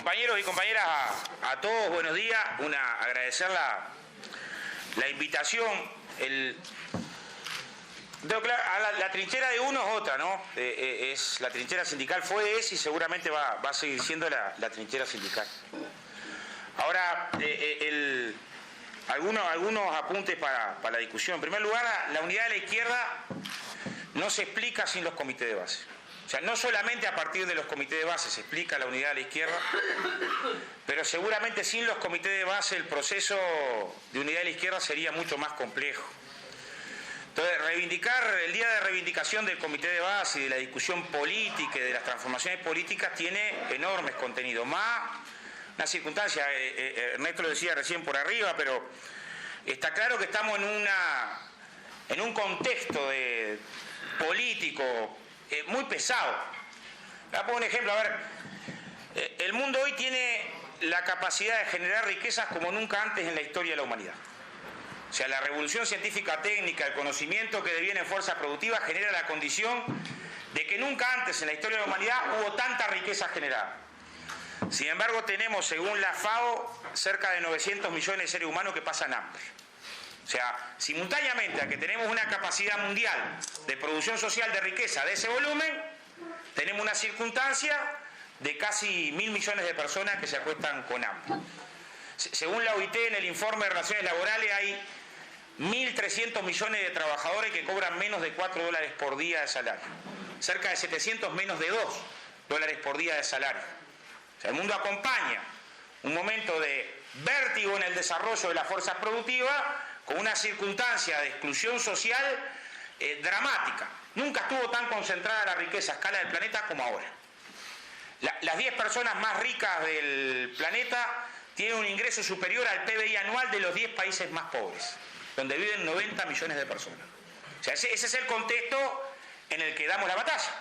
Compañeros y compañeras, a todos buenos días. Agradecer la invitación. La trinchera de uno es otra, ¿no? Es la trinchera sindical, es y seguramente va a seguir siendo la trinchera sindical. Ahora, algunos apuntes para la discusión. En primer lugar, la unidad de la izquierda no se explica sin los comités de base. O sea, no solamente a partir de los comités de base se explica la unidad de la izquierda, pero seguramente sin los comités de base el proceso de unidad de la izquierda sería mucho más complejo. Entonces, el día de reivindicación del comité de base y de la discusión política y de las transformaciones políticas tiene enormes contenidos. Más una circunstancia, Ernesto lo decía recién por arriba, pero está claro que estamos en un contexto político muy pesado. Voy a poner un ejemplo. A ver, el mundo hoy tiene la capacidad de generar riquezas como nunca antes en la historia de la humanidad. O sea, la revolución científica técnica, el conocimiento que deviene en fuerza productiva genera la condición de que nunca antes en la historia de la humanidad hubo tanta riqueza generada. Sin embargo, tenemos, según la FAO, cerca de 900 millones de seres humanos que pasan hambre. O sea, simultáneamente a que tenemos una capacidad mundial de producción social de riqueza de ese volumen, tenemos una circunstancia de casi 1.000 millones de personas que se acuestan con hambre. Según la OIT, en el informe de relaciones laborales hay 1.300 millones de trabajadores que cobran menos de $4 por día de salario. Cerca de 700 menos de $2 por día de salario. O sea, el mundo acompaña un momento de vértigo en el desarrollo de las fuerzas productivas con una circunstancia de exclusión social dramática. Nunca estuvo tan concentrada la riqueza a escala del planeta como ahora. Las 10 personas más ricas del planeta tienen un ingreso superior al PBI anual de los 10 países más pobres, donde viven 90 millones de personas. O sea, ese es el contexto en el que damos la batalla.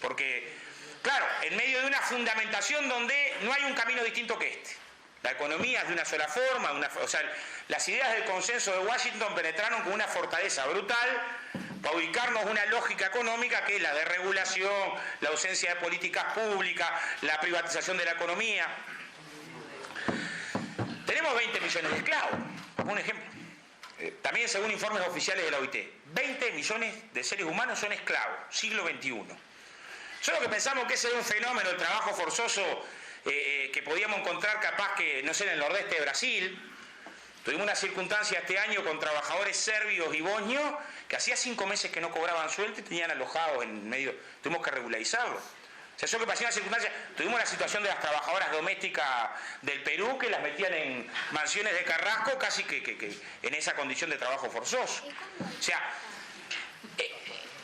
Porque, claro, en medio de una fundamentación donde no hay un camino distinto que este. La economía es de una sola forma, o sea, las ideas del consenso de Washington penetraron con una fortaleza brutal para ubicarnos una lógica económica que es la desregulación, la ausencia de políticas públicas, la privatización de la economía. Tenemos 20 millones de esclavos, por un ejemplo. También según informes oficiales de la OIT, 20 millones de seres humanos son esclavos, siglo XXI. Solo que pensamos que ese es un fenómeno, el trabajo forzoso, que podíamos encontrar capaz que, no sé, en el nordeste de Brasil. Tuvimos una circunstancia este año con trabajadores serbios y bosnios que hacía 5 meses que no cobraban sueldo y tenían alojados en medio, tuvimos que regularizarlo. O sea, eso que pasó en una circunstancia, tuvimos la situación de las trabajadoras domésticas del Perú que las metían en mansiones de Carrasco casi que en esa condición de trabajo forzoso. O sea,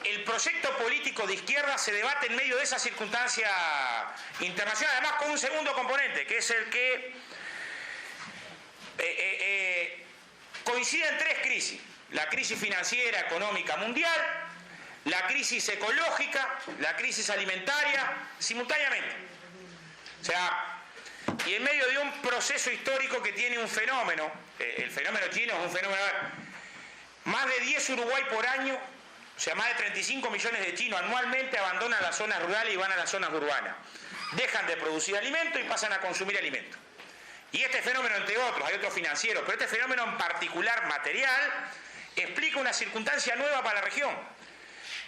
el proyecto político de izquierda se debate en medio de esa circunstancia internacional, además con un segundo componente, que es el que coincide en 3 crisis. La crisis financiera, económica mundial, la crisis ecológica, la crisis alimentaria, simultáneamente. O sea, y en medio de un proceso histórico que tiene un fenómeno, el fenómeno chino es un fenómeno, más de 10 Uruguay por año. O sea, más de 35 millones de chinos anualmente abandonan las zonas rurales y van a las zonas urbanas. Dejan de producir alimentos y pasan a consumir alimentos. Y este fenómeno, entre otros, hay otros financieros, pero este fenómeno en particular material explica una circunstancia nueva para la región,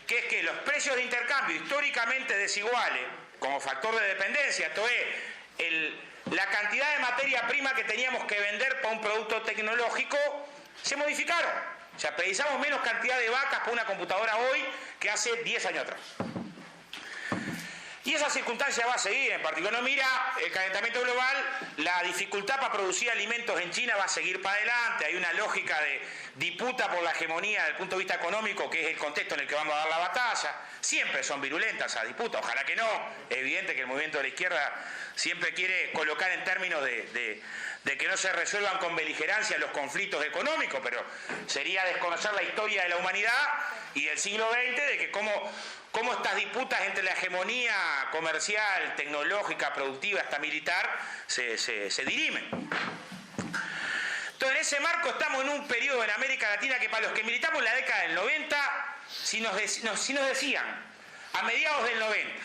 que es que los precios de intercambio históricamente desiguales, como factor de dependencia, esto es, la cantidad de materia prima que teníamos que vender para un producto tecnológico, se modificaron. O sea, precisamos menos cantidad de vacas por una computadora hoy que hace 10 años atrás. Y esa circunstancia va a seguir, en particular no mira el calentamiento global, la dificultad para producir alimentos en China va a seguir para adelante, hay una lógica de disputa por la hegemonía desde el punto de vista económico, que es el contexto en el que vamos a dar la batalla. Siempre son virulentas esas disputas, ojalá que no. Es evidente que el movimiento de la izquierda siempre quiere colocar en términos de que no se resuelvan con beligerancia los conflictos económicos, pero sería desconocer la historia de la humanidad y del siglo XX, de que cómo estas disputas entre la hegemonía comercial, tecnológica, productiva, hasta militar, se dirimen. Entonces, en ese marco estamos en un periodo en América Latina que para los que militamos en la década del 90, si nos decían a mediados del 90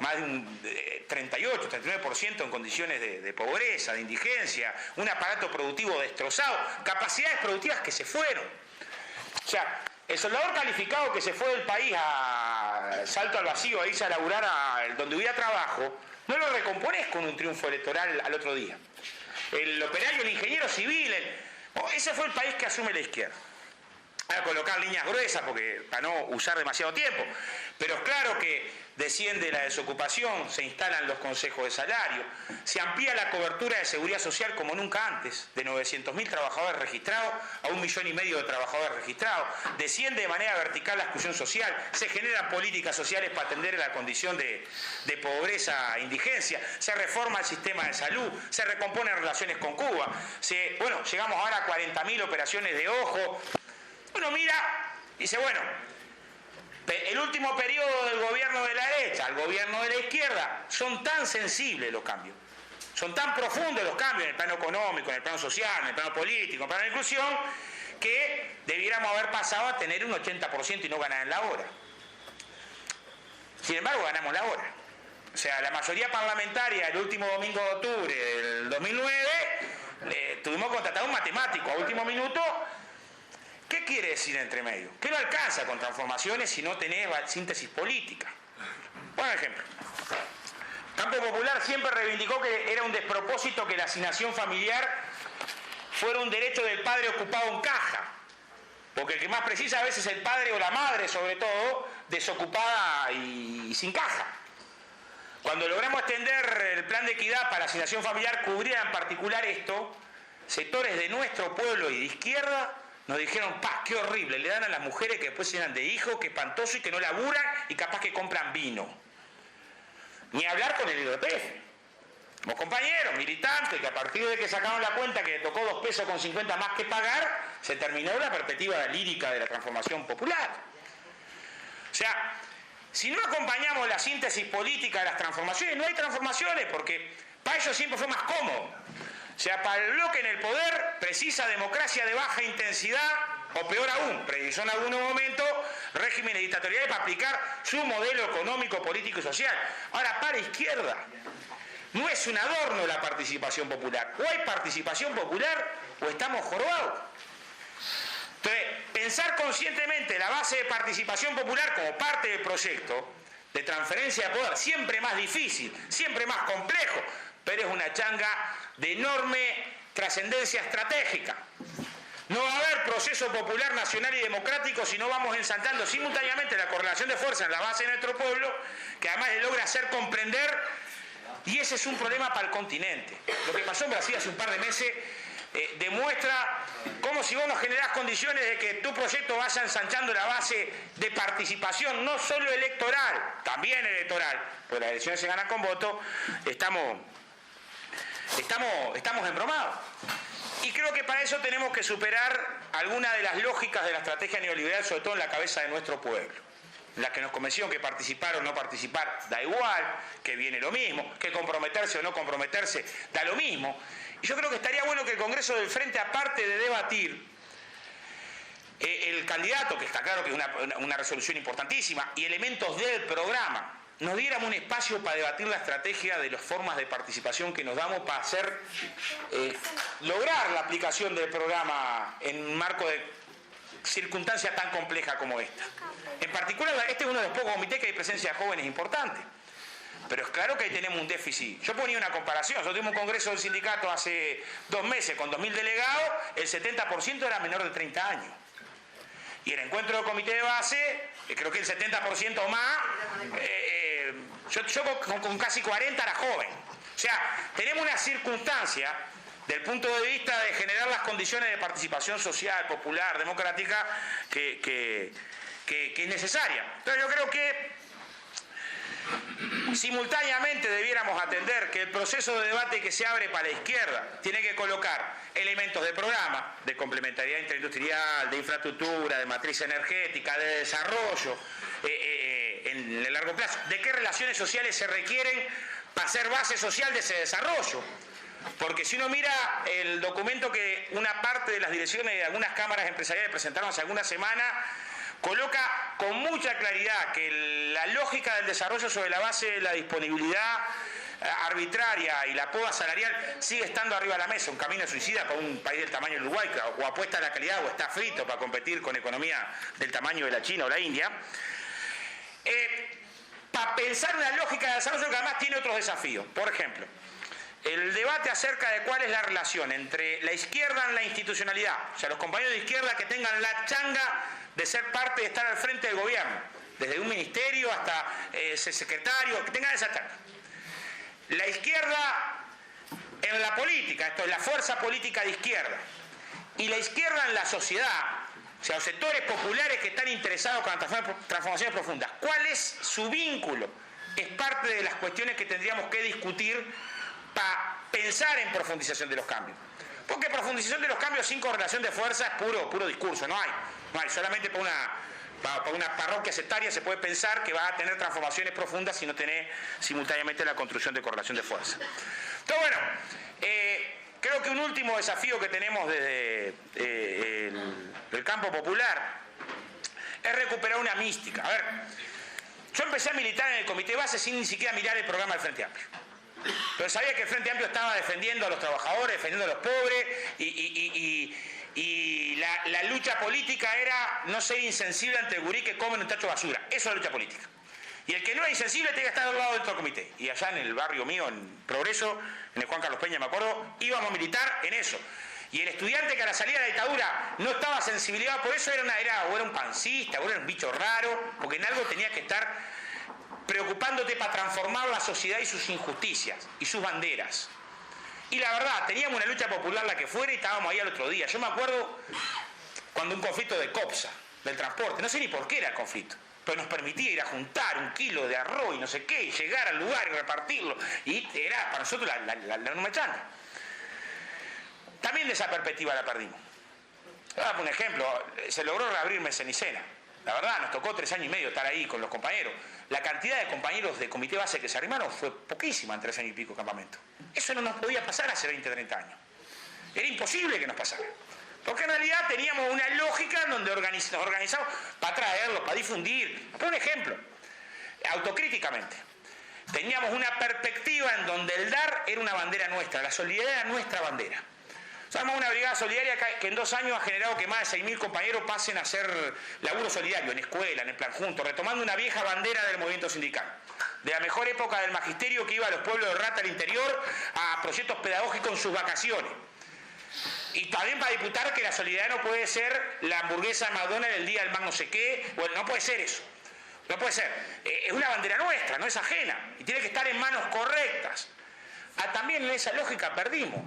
más de un 38, 39% en condiciones de pobreza, de indigencia, un aparato productivo destrozado, capacidades productivas que se fueron. O sea, el soldador calificado que se fue del país a salto al vacío, a irse a laburar donde hubiera trabajo, no lo recomponés con un triunfo electoral al otro día. El operario, el ingeniero civil, ese fue el país que asume la izquierda. Voy a colocar líneas gruesas para no usar demasiado tiempo, pero es claro que desciende la desocupación, se instalan los consejos de salario, se amplía la cobertura de seguridad social como nunca antes, de 900.000 trabajadores registrados a 1,5 millones de trabajadores registrados, desciende de manera vertical la exclusión social, se generan políticas sociales para atender la condición de pobreza e indigencia, se reforma el sistema de salud, se recomponen relaciones con Cuba, llegamos ahora a 40.000 operaciones de ojo. Uno mira y dice, bueno, el último periodo del gobierno de la derecha al gobierno de la izquierda son tan sensibles los cambios, son tan profundos los cambios en el plano económico, en el plano social, en el plano político, en el plano de inclusión, que debiéramos haber pasado a tener un 80% y no ganar en la hora. Sin embargo, ganamos la hora. O sea, la mayoría parlamentaria el último domingo de octubre del 2009, tuvimos que contratar a un matemático a último minuto. ¿Qué quiere decir entre medio? Que no alcanza con transformaciones si no tenés síntesis política. Por ejemplo, Campo Popular siempre reivindicó que era un despropósito que la asignación familiar fuera un derecho del padre ocupado en caja, porque el que más precisa a veces es el padre o la madre, sobre todo, desocupada y sin caja. Cuando logramos extender el plan de equidad para la asignación familiar, cubría en particular esto, sectores de nuestro pueblo y de izquierda nos dijeron, qué horrible, le dan a las mujeres que después se llenan de hijos, qué espantoso, y que no laburan y capaz que compran vino. Ni hablar con el IRPF. Como compañeros, militantes, que a partir de que sacaron la cuenta que le tocó 2,50 pesos más que pagar, se terminó la perspectiva lírica de la transformación popular. O sea, si no acompañamos la síntesis política de las transformaciones, no hay transformaciones, porque para ellos siempre fue más cómodo. O sea, para el bloque en el poder precisa democracia de baja intensidad, o peor aún, precisó en algunos momentos regímenes dictatoriales para aplicar su modelo económico, político y social. Ahora, para izquierda, no es un adorno la participación popular. O hay participación popular o estamos jorobados. Entonces, pensar conscientemente la base de participación popular como parte del proyecto de transferencia de poder, siempre más difícil, siempre más complejo, pero es una changa de enorme trascendencia estratégica. No va a haber proceso popular, nacional y democrático si no vamos ensanchando simultáneamente la correlación de fuerza en la base de nuestro pueblo, que además le logra hacer comprender, y ese es un problema para el continente. Lo que pasó en Brasil hace un par de meses demuestra cómo si vos no generás condiciones de que tu proyecto vaya ensanchando la base de participación, no solo electoral, también electoral, porque las elecciones se ganan con voto, estamos embromados. Y creo que para eso tenemos que superar algunas de las lógicas de la estrategia neoliberal, sobre todo en la cabeza de nuestro pueblo. Las que nos convencieron que participar o no participar da igual, que viene lo mismo, que comprometerse o no comprometerse da lo mismo. Y yo creo que estaría bueno que el Congreso del Frente, aparte de debatir el candidato, que está claro que es una resolución importantísima, y elementos del programa, nos diéramos un espacio para debatir la estrategia de las formas de participación que nos damos para hacer lograr la aplicación del programa en un marco de circunstancia tan compleja como esta. En particular, este es uno de los pocos comités que hay presencia de jóvenes importante. Pero es claro que ahí tenemos un déficit. Yo ponía una comparación. Nosotros tuvimos un congreso del sindicato hace 2 meses con 2.000 delegados, el 70% era menor de 30 años. Y el encuentro del comité de base, creo que el 70% más, yo con casi 40 era joven. O sea, tenemos una circunstancia del punto de vista de generar las condiciones de participación social, popular, democrática, que es necesaria. Entonces yo creo que simultáneamente debiéramos atender que el proceso de debate que se abre para la izquierda tiene que colocar elementos de programa, de complementariedad interindustrial, de infraestructura, de matriz energética, de desarrollo en el largo plazo, de qué relaciones sociales se requieren para ser base social de ese desarrollo. Porque si uno mira el documento que una parte de las direcciones de algunas cámaras empresariales presentaron hace algunas semanas, coloca con mucha claridad que la lógica del desarrollo sobre la base de la disponibilidad arbitraria y la poda salarial sigue estando arriba de la mesa, un camino suicida para un país del tamaño de Uruguay, que o apuesta a la calidad o está frito para competir con economía del tamaño de la China o la India. Para pensar una lógica de desarrollo que además tiene otros desafíos. Por ejemplo, el debate acerca de cuál es la relación entre la izquierda en la institucionalidad, o sea, los compañeros de izquierda que tengan la changa de ser parte, de estar al frente del gobierno, desde un ministerio hasta ser secretario, que tengan esa changa. La izquierda en la política, esto es la fuerza política de izquierda, y la izquierda en la sociedad, o sea, los sectores populares que están interesados con las transformaciones profundas. ¿Cuál es su vínculo? Es parte de las cuestiones que tendríamos que discutir para pensar en profundización de los cambios. Porque profundización de los cambios sin correlación de fuerza es puro discurso, no hay. Solamente para una parroquia sectaria se puede pensar que va a tener transformaciones profundas si no tiene simultáneamente la construcción de correlación de fuerza. Entonces, bueno, creo que un último desafío que tenemos desde el campo popular es recuperar una mística. A ver, yo empecé a militar en el comité base sin ni siquiera mirar el programa del Frente Amplio. Entonces sabía que el Frente Amplio estaba defendiendo a los trabajadores, defendiendo a los pobres y la lucha política era no ser insensible ante el gurí que come en un tacho de basura. Eso es la lucha política. Y el que no es insensible tiene que estar al lado del otro comité. Y allá en el barrio mío, en Progreso, en el Juan Carlos Peña, me acuerdo, íbamos a militar en eso. Y el estudiante que a la salida de la dictadura no estaba sensibilizado por eso o era un pancista, o era un bicho raro, porque en algo tenía que estar preocupándote para transformar la sociedad y sus injusticias y sus banderas. Y la verdad, teníamos una lucha popular la que fuera y estábamos ahí al otro día. Yo me acuerdo cuando un conflicto de COPSA, del transporte, no sé ni por qué era el conflicto, pero nos permitía ir a juntar 1 kilo de arroz y no sé qué, y llegar al lugar y repartirlo. Y era para nosotros la enorme changa. También de esa perspectiva la perdimos. Un ejemplo, se logró reabrir Mesenicena. La verdad, nos tocó 3 años y medio estar ahí con los compañeros. La cantidad de compañeros de comité base que se arrimaron fue poquísima en 3 años y pico de campamento. Eso no nos podía pasar hace 20, 30 años. Era imposible que nos pasara. Porque en realidad teníamos una lógica en donde nos organizamos para traerlo, para difundir. Por un ejemplo, autocríticamente, teníamos una perspectiva en donde el dar era una bandera nuestra, la solidaridad era nuestra bandera. Somos una brigada solidaria que en 2 años ha generado que más de 6.000 compañeros pasen a hacer laburo solidario en escuela, en el plan junto, retomando una vieja bandera del movimiento sindical. De la mejor época del magisterio que iba a los pueblos de Rata al interior a proyectos pedagógicos en sus vacaciones. Y también para disputar que la solidaridad no puede ser la hamburguesa de McDonald's el día del más no sé qué. Bueno, no puede ser eso. No puede ser. Es una bandera nuestra, no es ajena. Y tiene que estar en manos correctas. También en esa lógica perdimos.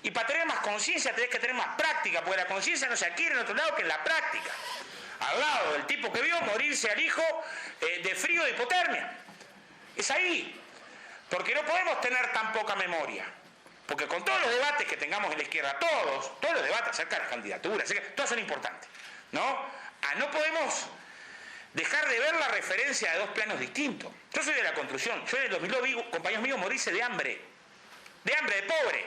Y para tener más conciencia tenés que tener más práctica, porque la conciencia no se adquiere en otro lado que en la práctica. Al lado del tipo que vio morirse al hijo de frío de hipotermia. Es ahí. Porque no podemos tener tan poca memoria. Porque con todos los debates que tengamos en la izquierda, todos los debates acerca de las candidaturas, todos son importantes, ¿no? No podemos dejar de ver la referencia de 2 planos distintos. Yo soy de la construcción. Yo en el 2002 vi compañeros míos morirse de hambre. De pobre.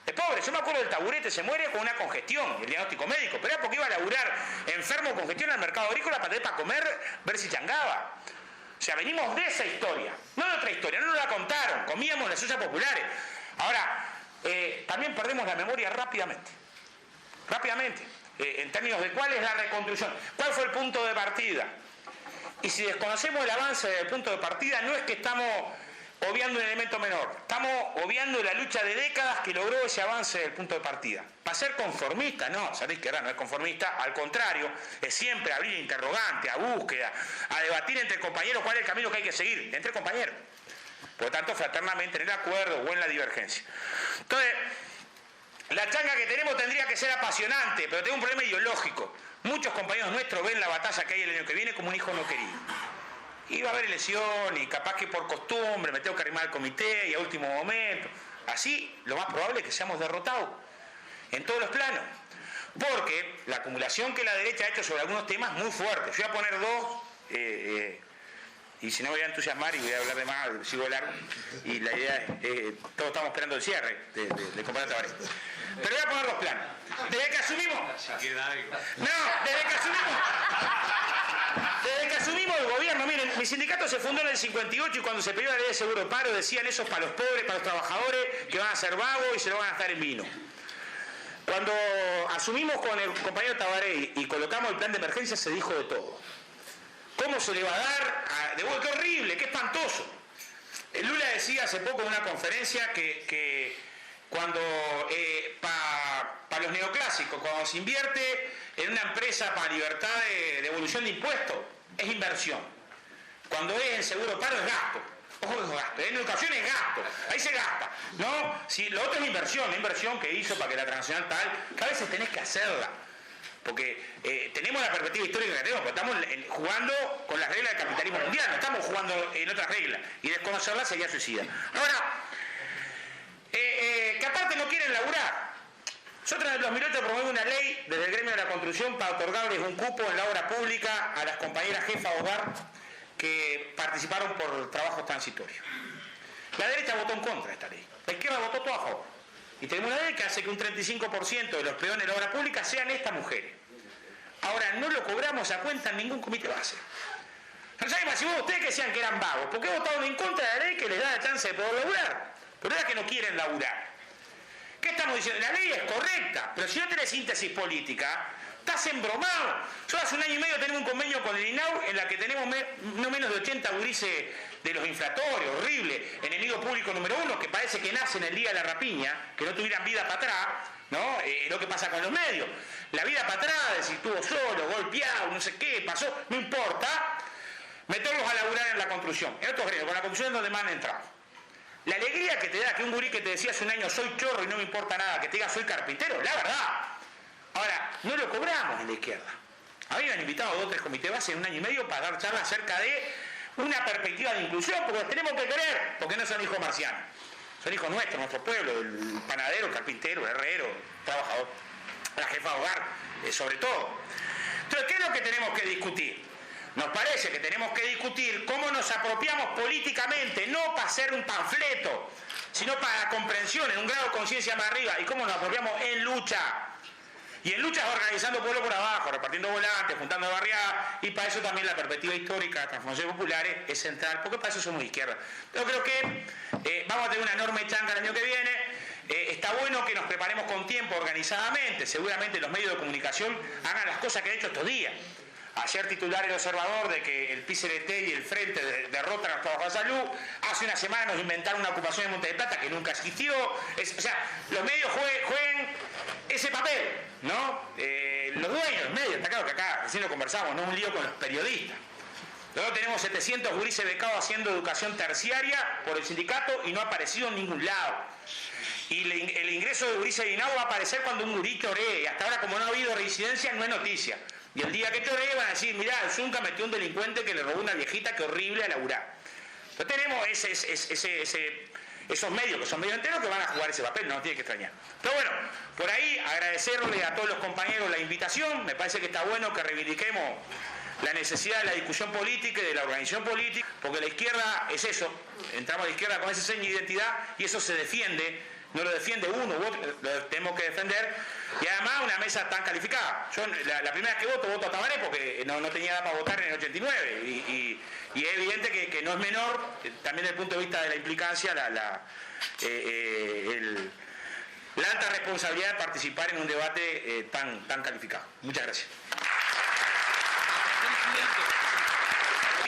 De pobre. Yo me acuerdo del taburete, se muere con una congestión, el diagnóstico médico, pero era porque iba a laburar enfermo con congestión al mercado agrícola para tener para comer, ver si changaba. O sea, venimos de esa historia, no de otra historia, no nos la contaron, comíamos las ollas populares. Ahora, también perdemos la memoria rápidamente, en términos de cuál es la reconstrucción, cuál fue el punto de partida. Y si desconocemos el avance del punto de partida, no es que estamos obviando un elemento menor, estamos obviando la lucha de décadas que logró ese avance del punto de partida. Para ser conformista, no, ser de izquierda no es conformista, al contrario, es siempre abrir interrogante, a búsqueda, a debatir entre compañeros cuál es el camino que hay que seguir, entre compañeros. Por lo tanto, fraternamente en el acuerdo o en la divergencia. Entonces, la changa que tenemos tendría que ser apasionante, pero tengo un problema ideológico. Muchos compañeros nuestros ven la batalla que hay el año que viene como un hijo no querido. Y va a haber elección y capaz que por costumbre me tengo que arrimar al comité y a último momento. Así, lo más probable es que seamos derrotados en todos los planos. Porque la acumulación que la derecha ha hecho sobre algunos temas muy fuertes. Yo voy a poner 2... y si no me voy a entusiasmar y voy a hablar de más, sigo largo, y la idea es, todos estamos esperando el cierre de compañero Tabaré. Pero voy a poner 2 planos. Desde que asumimos... No, desde que asumimos... mi sindicato se fundó en el 58 y cuando se pidió la ley de seguro paro decían eso es para los pobres, para los trabajadores que van a ser vagos y se lo van a gastar en vino. Cuando asumimos con el compañero Tabaré y colocamos el plan de emergencia se dijo de todo. ¿Cómo se le va a dar? ¡Qué horrible! ¡Qué espantoso! Lula decía hace poco en una conferencia que cuando para los neoclásicos, cuando se invierte en una empresa para libertad de devolución de impuestos, es inversión. Cuando es en seguro paro es gasto. Ojo que es gasto. En educación es gasto. Ahí se gasta. ¿No? Si lo otro es inversión. La inversión que hizo para que la transnacional tal, que a veces tenés que hacerla. Porque tenemos la perspectiva histórica que tenemos, pero estamos jugando con las reglas del capitalismo mundial, no estamos jugando en otras reglas. Y desconocerlas sería suicida. Ahora, que aparte no quieren laburar. Nosotros en el 2008 promovimos una ley desde el gremio de la construcción para otorgarles un cupo en la obra pública a las compañeras jefas de hogar que participaron por trabajos transitorios. La derecha votó en contra de esta ley. La izquierda votó todo a favor. Y tenemos una ley que hace que un 35% de los peones de la obra pública sean estas mujeres. Ahora, no lo cobramos a cuenta en ningún comité base. Entonces, si ustedes que decían que eran vagos, ¿por qué votaron en contra de la ley que les da la chance de poder laburar? Pero es que no quieren laburar. ¿Qué estamos diciendo? La ley es correcta, pero si no tenés síntesis política, estás embromado. Yo hace un año y medio tengo un convenio con el INAU en la que tenemos no menos de 80 gurises de los inflatorios, horrible, enemigo público número 1, que parece que nacen el día de la rapiña, que no tuvieran vida para atrás, ¿no? Lo que pasa con los medios. La vida para atrás, de si estuvo solo, golpeado, no sé qué, pasó, no importa, meterlos a laburar en la construcción. En otros gremios, con la construcción es donde más han entrado. La alegría que te da que un gurí que te decía hace un año soy chorro y no me importa nada, que te diga soy carpintero, la verdad. Ahora, no lo cobramos en la izquierda. A mí me han invitado a 2 o 3 comités base en un año y medio para dar charlas acerca de una perspectiva de inclusión, porque los tenemos que querer, porque no son hijos marcianos. Son hijos nuestros, nuestro pueblo, el panadero, el carpintero, el herrero, el trabajador, la jefa de hogar, sobre todo. Entonces, ¿qué es lo que tenemos que discutir? Nos parece que tenemos que discutir cómo nos apropiamos políticamente, no para hacer un panfleto, sino para la comprensión en un grado de conciencia más arriba, y cómo nos apropiamos en lucha. Y en lucha es organizando pueblo por abajo, repartiendo volantes, juntando barriadas, y para eso también la perspectiva histórica de las transformaciones populares es central, porque para eso somos izquierda. Yo creo que vamos a tener una enorme changa el año que viene. Está bueno que nos preparemos con tiempo, organizadamente. Seguramente los medios de comunicación hagan las cosas que han hecho estos días. Ayer titular El Observador de que el PCLT y el Frente derrotan a los trabajadores de salud. Hace una semana nos inventaron una ocupación en Monte de Plata que nunca existió. O sea, los medios jueguen ese papel, ¿no? Los dueños, los medios, está claro que acá recién lo conversamos, no es un lío con los periodistas. Luego tenemos 700 gurises becados haciendo educación terciaria por el sindicato y no ha aparecido en ningún lado. Y el ingreso de gurises de INAU va a aparecer cuando un gurí choree. Hasta ahora, como no ha habido reincidencia, no es noticia. Y el día que choree van a decir, mirá, el Zunca metió un delincuente que le robó una viejita, que horrible a laburar. Entonces tenemos esos medios, que son medios enteros, que van a jugar ese papel, no nos tiene que extrañar. Pero bueno, por ahí agradecerle a todos los compañeros la invitación. Me parece que está bueno que reivindiquemos la necesidad de la discusión política y de la organización política, porque la izquierda es eso. Entramos a la izquierda con ese seño de identidad y eso se defiende. No lo defiende uno u otro, lo tenemos que defender. Y además una mesa tan calificada. Yo la primera vez que voto a Tabaré porque no tenía edad para votar en el 89. Y es evidente que no es menor, también desde el punto de vista de la implicancia, la alta responsabilidad de participar en un debate tan calificado. Muchas gracias.